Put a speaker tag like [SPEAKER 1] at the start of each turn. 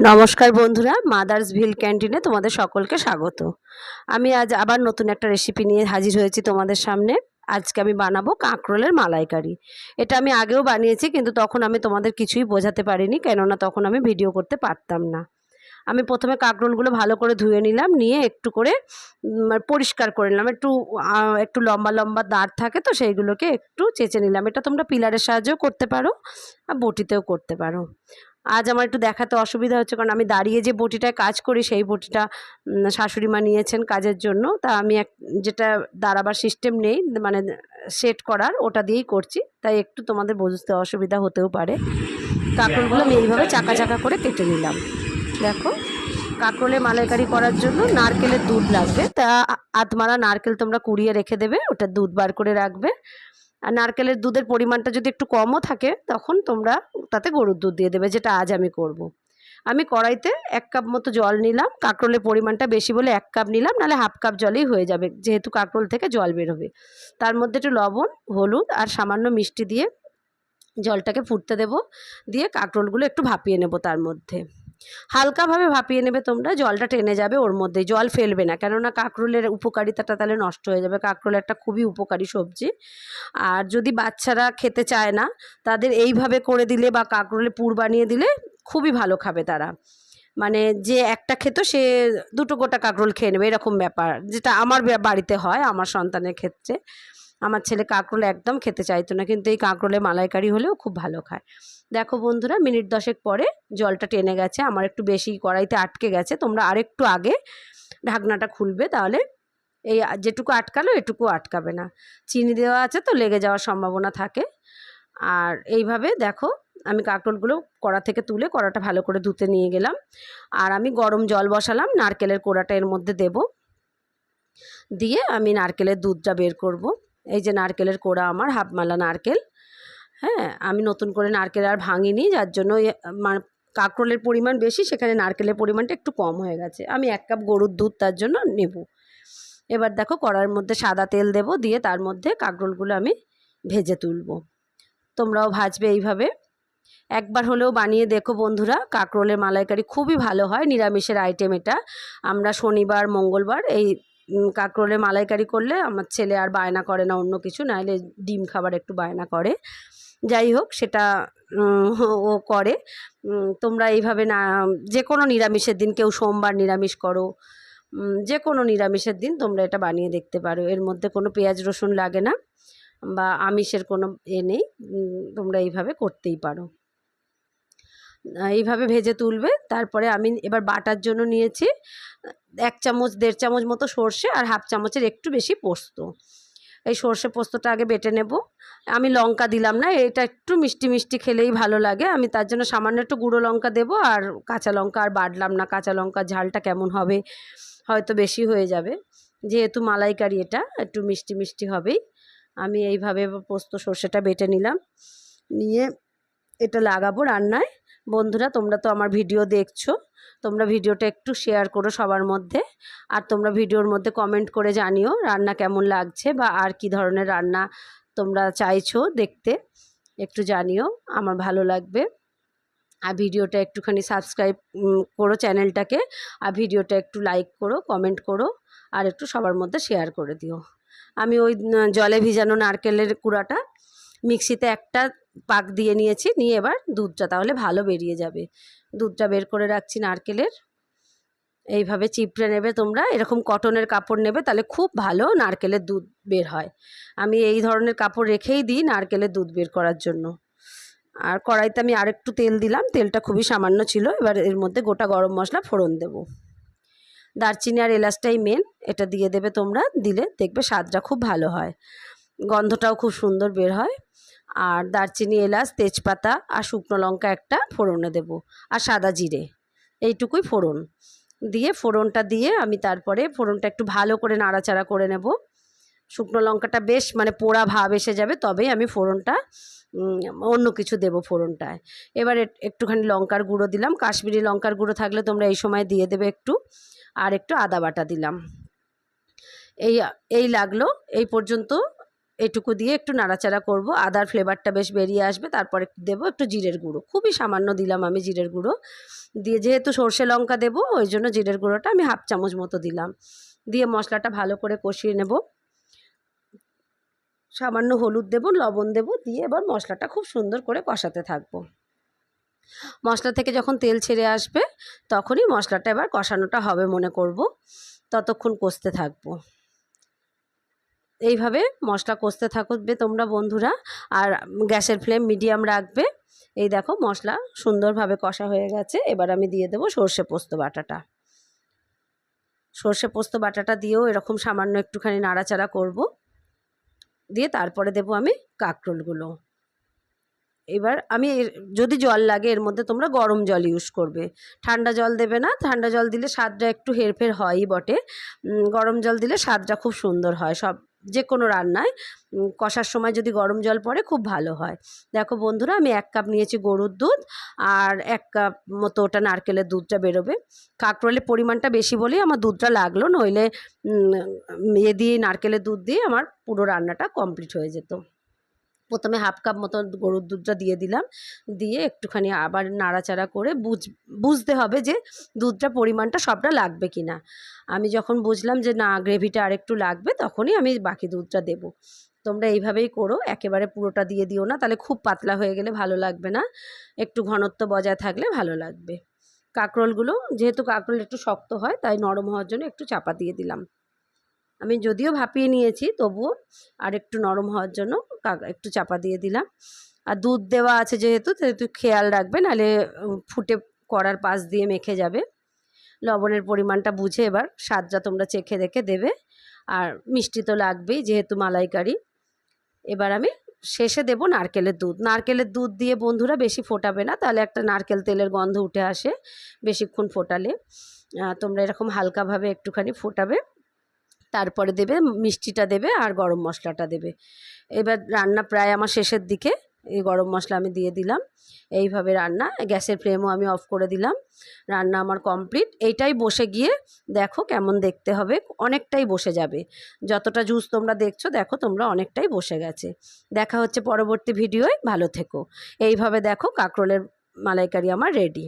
[SPEAKER 1] নমস্কার বন্ধুরা, মাদার্স ভিল ক্যান্টিনে তোমাদের সকলকে স্বাগত। আমি আজ আবার নতুন একটা রেসিপি নিয়ে হাজির হয়েছি তোমাদের সামনে। আজকে আমি বানাবো কাঁকরোলের মালাইকারি। এটা আমি আগেও বানিয়েছি, কিন্তু তখন আমি তোমাদের কিছুই বোঝাতে পারিনি, কেননা তখন আমি ভিডিও করতে পারতাম না। আমি প্রথমে কাঁকরোলগুলো ভালো করে ধুয়ে নিলাম, নিয়ে একটু করে পরিষ্কার করে নিলাম। একটু লম্বা লম্বা দাঁড় থাকে, তো সেইগুলোকে একটু চেঁচে নিলাম। এটা তোমরা পিলারের সাহায্যেও করতে পারো আর বটিতেও করতে পারো। আজ আমার একটু দেখাতে অসুবিধা হচ্ছে, কারণ আমি দাঁড়িয়ে যে বটিটায় কাজ করি সেই বটিটা শাশুড়ি মা নিয়েছেন কাজের জন্য। তা আমি যেটা দাঁড়াবার সিস্টেম নেই, মানে সেট করার, ওটা দিয়েই করছি, তাই একটু তোমাদের বুঝতে অসুবিধা হতেও পারে। কাঁকরোলগুলো আমি এইভাবে চাকা চাকা করে কেটে নিলাম। দেখো, কাঁকরোলের মালাইকারি করার জন্য নারকেলের দুধ লাগবে। তা আধমারা নারকেল তোমরা কুড়িয়ে রেখে দেবে, ওটা দুধ বার করে রাখবে। আর নারকেলের দুধের পরিমাণটা যদি একটু কমও থাকে, তখন তোমরা তাতে গরুর দুধ দিয়ে দেবে, যেটা আজ আমি করব। আমি কড়াইতে 1 কাপ মতো জল নিলাম। কাঁকরোলের পরিমাণটা বেশি বলে 1 কাপ নিলাম, নাহলে হাফ কাপ জলেই হয়ে যাবে, যেহেতু কাঁকরোল থেকে জল বেরোবে। তার মধ্যে একটু লবণ, হলুদ আর সামান্য মিষ্টি দিয়ে জলটাকে ফুটতে দেব। দিয়ে কাঁকরোলগুলো একটু ভাপিয়ে নেব। তার মধ্যে হালকাভাবে ভাপিয়ে নেবে তোমরা, জলটা টেনে যাবে ওর মধ্যে, জল ফেলবে না, কেননা কাঁকরোলের উপকারিতাটা তাহলে নষ্ট হয়ে যাবে। কাঁকরোল একটা খুবই উপকারী সবজি। আর যদি বাচ্চারা খেতে চায় না, তাদের এইভাবে করে দিলে বা কাঁকরোলের পুর বানিয়ে দিলে খুবই ভালো খাবে তারা। মানে যে একটা খেত সে 2টো গোটা কাঁকরোল খেয়ে নেবে, এরকম ব্যাপার, যেটা আমার বাড়িতে হয় আমার সন্তানের ক্ষেত্রে। আমার ছেলে কাঁকরোল একদম খেতে চাইতো না, কিন্তু এই কাঁকরোলের মালাইকারি হলেও খুব ভালো খায়। দেখো বন্ধুরা, মিনিট 10 পরে জলটা টেনে গেছে, আমার একটু বেশি কড়াইতে আটকে গেছে। তোমরা আরেকটু আগে ঢাকনাটা খুলবে, তাহলে এই যেটুকু আটকালো এটুকু আটকাবে না। চিনি দেওয়া আছে তো লেগে যাওয়ার সম্ভাবনা থাকে। আর এইভাবে দেখো, আমি কাঁকরোলগুলো কড়া থেকে তুলে কড়াটা ভালো করে ধুতে নিয়ে গেলাম। আর আমি গরম জল বসালাম, নারকেলের কোড়াটা এর মধ্যে দেব। দিয়ে আমি নারকেলের দুধটা বের করব। এই যে নারকেলের কোড়া আমার হাফমালা নারকেল। হ্যাঁ, আমি নতুন করে নারকেল আর ভাঙিনি, যার জন্য কাঁকরোলের পরিমাণ বেশি, সেখানে নারকেলের পরিমাণটা একটু কম হয়ে গেছে। আমি 1 কাপ গরুর দুধ তার জন্য নেব। এবার দেখো, কড়ার মধ্যে সাদা তেল দেব, দিয়ে তার মধ্যে কাঁকরোলগুলো আমি ভেজে তুলব। তোমরাও ভাজবে এইভাবে। একবার হলেও বানিয়ে দেখো বন্ধুরা, কাঁকরোলের মালাইকারি খুবই ভালো হয়, নিরামিষের আইটেম এটা। আমরা শনিবার মঙ্গলবার এই কাঁকরোলের মালাইকারি করলে আমার ছেলে আর বায়না করে না অন্য কিছু, নাহলে ডিম খাবার একটু বায়না করে। যাই হোক, সেটা ও করে। তোমরা এইভাবে না, যে কোনো নিরামিষের দিন, কেউ সোমবার নিরামিষ করো, যে কোনো নিরামিষের দিন তোমরা এটা বানিয়ে দেখতে পারো। এর মধ্যে কোনো পেঁয়াজ রসুন লাগে না, বা আমিষের কোনো নেই। তোমরা এইভাবে করতেই পারো। এইভাবে ভেজে তুলবে। তারপরে আমি এবার বাটার জন্য নিয়েছি 1 চামচ 1.5 চামচ মতো সর্ষে, আর হাফ চামচের একটু বেশি পোস্ত। এই সর্ষে পোস্তটা আগে বেটে নেব। আমি লঙ্কা দিলাম না, এটা একটু মিষ্টি মিষ্টি খেলেই ভালো লাগে, আমি তার জন্য সামান্য একটু গুঁড়ো লঙ্কা দেবো। আর কাঁচা লঙ্কা আর বাটলাম না, কাঁচা লঙ্কার ঝালটা কেমন হবে, হয়তো বেশি হয়ে যাবে, যেহেতু মালাইকারি এটা একটু মিষ্টি মিষ্টি হবেই। আমি এইভাবে পোস্ত সর্ষেটা বেটে নিলাম, নিয়ে এটা লাগাবো রান্নায়। বন্ধুরা, তোমরা তো আমার ভিডিও দেখছো, তোমরা ভিডিওটা একটু শেয়ার করো সবার মধ্যে। আর তোমরা ভিডিওর মধ্যে কমেন্ট করে জানিও রান্না কেমন লাগছে, বা আর কি ধরনের রান্না তোমরা চাইছো দেখতে, একটু জানিও, আমার ভালো লাগবে। আর ভিডিওটা একটুখানি সাবস্ক্রাইব করো চ্যানেলটাকে, আর ভিডিওটা একটু লাইক করো, কমেন্ট করো, আর একটু সবার মধ্যে শেয়ার করে দিও। আমি ওই জলে ভিজানো নারকেলের কুড়াটা মিক্সিতে একটা পাক দিয়ে নিয়েছি, নিয়ে এবার দুধটা তাহলে ভালো বেরিয়ে যাবে। দুধটা বের করে রাখছি নারকেলের। এইভাবে চিপড়ে নেবে তোমরা, এরকম কটনের কাপড় নেবে, তাহলে খুব ভালো নারকেলের দুধ বের হয়। আমি এই ধরনের কাপড় রেখেই দিই নারকেলের দুধ বের করার জন্য। আর কড়াইতে আমি আরেকটু তেল দিলাম, তেলটা খুবই সামান্য ছিল। এবার এর মধ্যে গোটা গরম মশলা ফোড়ন দেব। দারচিনি আর এলাচটাই মেন, এটা দিয়ে দেবে তোমরা, দিলে দেখবে স্বাদটা খুব ভালো হয়, গন্ধটাও খুব সুন্দর বের হয়। আর দারচিনি, এলাচ, তেজপাতা আর শুকনো লঙ্কা একটা ফোড়নে দেব, আর সাদা জিরে, এইটুকুই ফোড়ন দিয়ে, ফোড়নটা দিয়ে আমি তারপরে ফোড়নটা একটু ভালো করে নাড়াচাড়া করে নেব। শুকনো লঙ্কাটা বেশ মানে পোড়া ভাব এসে যাবে, তবেই আমি ফোড়নটা অন্য কিছু দেব ফোড়নটায়। এবার একটুখানি লঙ্কার গুঁড়ো দিলাম, কাশ্মীরি লঙ্কার গুঁড়ো থাকলে তোমরা এই সময় দিয়ে দেবে একটু। আর একটু আদা বাটা দিলাম। এই লাগলো, এই পর্যন্ত এটুকু দিয়ে একটু নাড়াচাড়া করব, আদার ফ্লেভারটা বেশ বেরিয়ে আসবে। তারপরে দেবো একটু জিরের গুঁড়ো, খুবই সামান্য দিলাম আমি জিরের গুঁড়ো দিয়ে, যেহেতু সর্ষে লঙ্কা দেবো ওই জন্য জিরের গুঁড়োটা আমি হাফ চামচ মতো দিলাম। দিয়ে মশলাটা ভালো করে কষিয়ে নেব। সামান্য হলুদ দেব, লবণ দেব, দিয়ে এবার মশলাটা খুব সুন্দর করে কষাতে থাকবো। মশলা থেকে যখন তেল ছেড়ে আসবে তখনই মশলাটা এবার কষানোটা হবে মনে করব, ততক্ষণ কষতে থাকবো। এইভাবে মশলা কষতে থাকবে তোমরা বন্ধুরা, আর গ্যাসের ফ্লেম মিডিয়াম রাখবে। এই দেখো মশলা সুন্দরভাবে কষা হয়ে গেছে। এবার আমি দিয়ে দেবো সর্ষে পোস্ত বাটাটা। সর্ষে পোস্ত বাটাটা দিয়েও এরকম সামান্য একটুখানি নাড়াচাড়া করব, দিয়ে তারপরে দেবো আমি কাঁকরোলগুলো। এবার আমি যদি জল লাগে এর মধ্যে তোমরা গরম জল ইউজ করবে, ঠান্ডা জল দেবে না। ঠান্ডা জল দিলে স্বাদটা একটু হেরফের হয়ই বটে, গরম জল দিলে স্বাদটা খুব সুন্দর হয়। যে কোনো রান্নায় কষার সময় যদি গরম জল পড়ে খুব ভালো হয়। দেখো বন্ধুরা, আমি 1 কাপ নিয়েছি গরুর দুধ, আর 1 কাপ মতো ওটা নারকেলের দুধটা বেরোবে। কাঁকরোলের পরিমাণটা বেশি বলেই আমার দুধটা লাগলো, নইলে দিয়ে নারকেলের দুধ দিয়ে আমার পুরো রান্নাটা কমপ্লিট হয়ে যেত। প্রথমে হাফ কাপ মতো গরুর দুধটা দিয়ে দিলাম, দিয়ে একটুখানি আবার নাড়াচাড়া করে বুঝতে হবে যে দুধটা পরিমাণটা সবটা লাগবে কি না। আমি যখন বুঝলাম যে না গ্রেভিটা আরেকটু লাগবে তখনই আমি বাকি দুধটা দেব। তোমরা এইভাবেই করো, একেবারে পুরোটা দিয়ে দিও না, তাহলে খুব পাতলা হয়ে গেলে ভালো লাগবে না, একটু ঘনত্ব বজায় থাকলে ভালো লাগবে। কাঁকরোলগুলো যেহেতু কাঁকরোল একটু শক্ত হয় তাই নরম হওয়ার জন্য একটু চাপা দিয়ে দিলাম। আমি যদিও ভাপিয়ে নিয়েছি তবুও আর একটু নরম হওয়ার জন্য একটু চাপা দিয়ে দিলাম। আর দুধ দেওয়া আছে যেহেতু খেয়াল রাখবে, নাহলে ফুটে কড়ার পাশ দিয়ে মেখে যাবে। লবণের পরিমাণটা বুঝে এবার স্বাদটা তোমরা চেখে দেখে দেবে, আর মিষ্টি তো লাগবেই যেহেতু মালাইকারি। এবার আমি শেষে দেব নারকেলের দুধ। নারকেলের দুধ দিয়ে বন্ধুরা বেশি ফোটাবে না, তাহলে একটা নারকেল তেলের গন্ধ উঠে আসে বেশিক্ষণ ফোটালে। তোমরা এরকম হালকাভাবে একটুখানি ফোটাবে, তারপরে দেবে মিষ্টিটা দেবে আর গরম মশলাটা দেবে। এবার রান্না প্রায় আমার শেষের দিকে, এই গরম মশলা আমি দিয়ে দিলাম। এইভাবে রান্না, গ্যাসের ফ্লেমও আমি অফ করে দিলাম। রান্না আমার কমপ্লিট। এইটাই বসে গিয়ে দেখো কেমন দেখতে হবে, অনেকটাই বসে যাবে। যতটা জুস তোমরা দেখছো দেখো তোমরা অনেকটাই বসে গেছে। দেখা হচ্ছে পরবর্তী ভিডিওয়, ভালো থেকো। এইভাবে দেখো কাঁকরোলের মালাইকারি আমার রেডি।